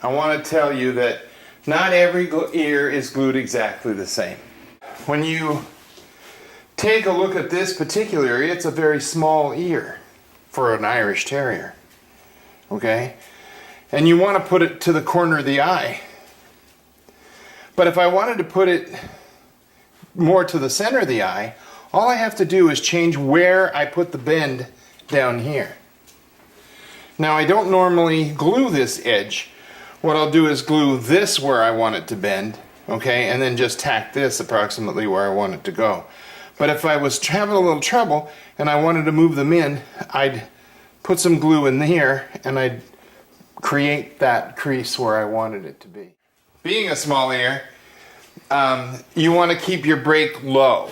I want to tell you that not every ear is glued exactly the same. When you take a look at this particular area, it's a very small ear for an Irish Terrier. Okay? And you want to put it to the corner of the eye. But if I wanted to put it more to the center of the eye, all I have to do is change where I put the bend down here. Now I don't normally glue this edge. What I'll do is glue this where I want it to bend, okay, and then just tack this approximately where I want it to go. But if I was having a little trouble and I wanted to move them in, I'd put some glue in here and I'd create that crease where I wanted it to be. Being a small ear, you want to keep your brake low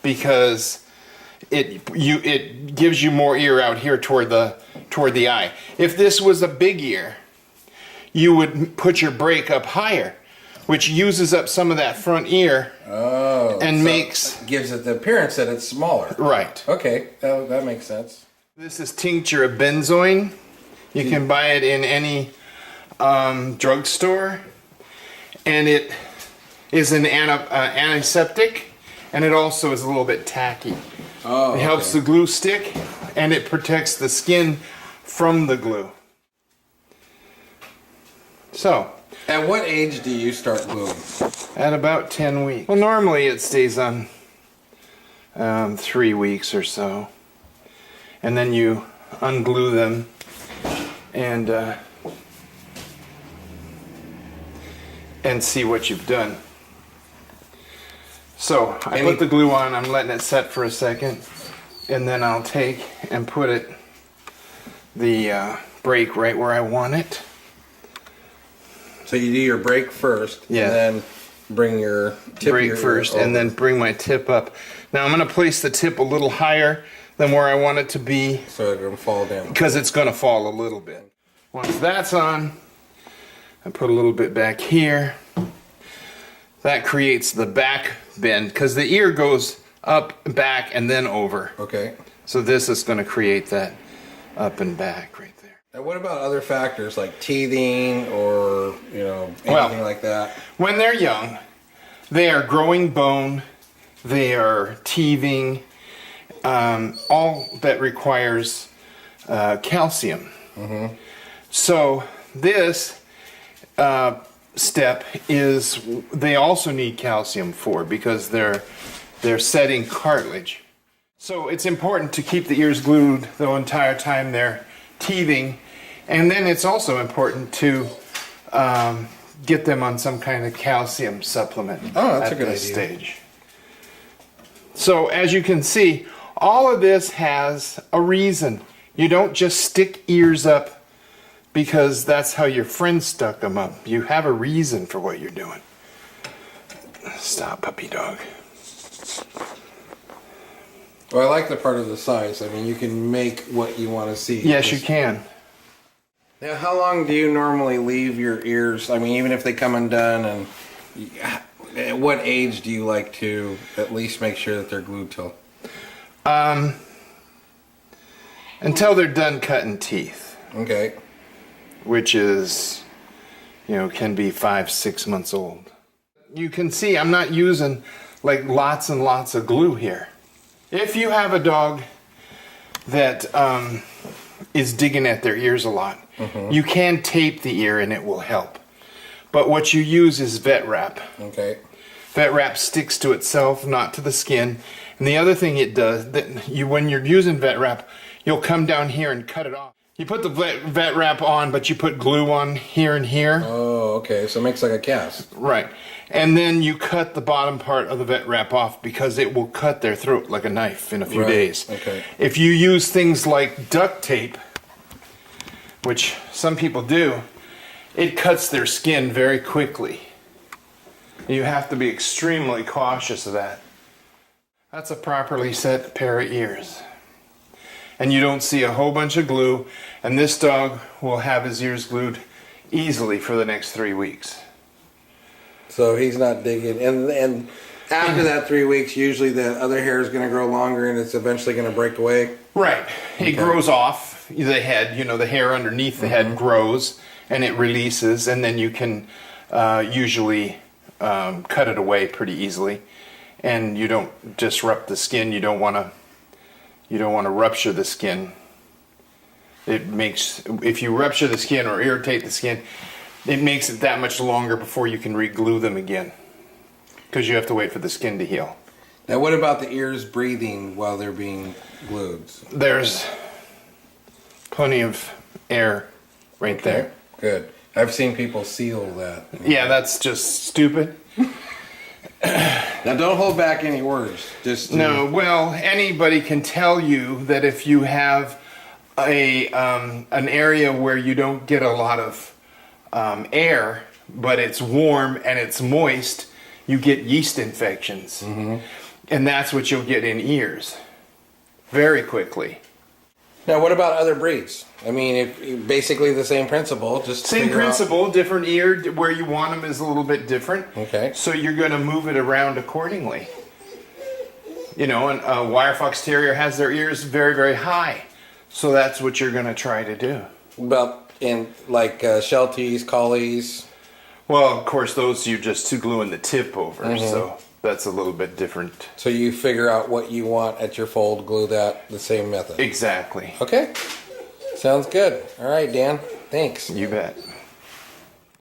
because it gives you more ear out here toward the eye. If this was a big ear, you would put your brake up higher, which uses up some of that front ear and so gives it the appearance that it's smaller. Right. Okay, that makes sense. This is tincture of benzoin. You can buy it in any drugstore, and it is an antiseptic, and it also is a little bit tacky. Oh, it helps the glue stick, and it protects the skin from the glue. So, at what age do you start gluing? At about 10 weeks. Well, normally it stays on 3 weeks or so, and then you unglue them and see what you've done. So I put the glue on, I'm letting it set for a second, and then I'll take and put the brake right where I want it. So you do your brake first, yeah, and then bring your tip brake first, and then bring my tip up. Now I'm going to place the tip a little higher than where I want it to be, so it's going to fall down. Because it's going to fall a little bit. Once that's on, I put a little bit back here. That creates the back bend, because the ear goes up, back, and then over. Okay. So this is going to create that up and back right there. Now what about other factors like teething or, anything like that? When they're young, they are growing bone, they are teething, all that requires calcium. Mm-hmm. So this step is they also need calcium for, because they're setting cartilage. So it's important to keep the ears glued the entire time they're teething, and then it's also important to get them on some kind of calcium supplement. Oh, that's at a good this idea. Stage. So as you can see, all of this has a reason. You don't just stick ears up because that's how your friend stuck them up. You have a reason for what you're doing. Stop, puppy dog. Well, I like the part of the size. I mean, you can make what you want to see. Yes, you can. Now, how long do you normally leave your ears? I mean, even if they come undone, and at what age do you like to at least make sure that they're glued till? Until they're done cutting teeth. Okay. Which is, can be 5-6 months old. You can see I'm not using like lots and lots of glue here. If you have a dog that is digging at their ears a lot, mm-hmm, you can tape the ear and it will help. But what you use is vet wrap. Okay. Vet wrap sticks to itself, not to the skin. And the other thing it does, when you're using vet wrap, you'll come down here and cut it off. You put the vet wrap on, but you put glue on here and here. Oh, okay. So it makes like a cast. Right. And then you cut the bottom part of the vet wrap off because it will cut their throat like a knife in a few days. Okay. If you use things like duct tape, which some people do, it cuts their skin very quickly. You have to be extremely cautious of that. That's a properly set pair of ears. And you don't see a whole bunch of glue, and this dog will have his ears glued easily for the next 3 weeks. So he's not digging, and after that 3 weeks, usually the other hair is going to grow longer, and it's eventually going to break away. Right. It grows off the head. The hair underneath the head grows, and it releases, and then you can usually cut it away pretty easily, and you don't disrupt the skin. You don't want to rupture the skin. It makes, if you rupture the skin or irritate the skin, it makes it that much longer before you can re-glue them again, because you have to wait for the skin to heal. Now, what about the ears breathing while they're being glued? There's plenty of air right there. Good. I've seen people seal that. Yeah, that's just stupid. Now, don't hold back any words. Just No, well, anybody can tell you that if you have an area where you don't get a lot of air, but it's warm and it's moist, you get yeast infections. Mm-hmm. And that's what you'll get in ears very quickly. Now, what about other breeds? I mean, if basically the same principle, just Same principle, different ear, where you want them is a little bit different. Okay. So you're going to move it around accordingly. You know, and a wire fox terrier has their ears very, very high. So that's what you're going to try to do. About in like Shelties, Collies. Well, of course, those you're just gluing the tip over, so that's a little bit different. So you figure out what you want at your fold, glue that the same method. Exactly. Okay. Sounds good. All right, Dan. Thanks. You bet.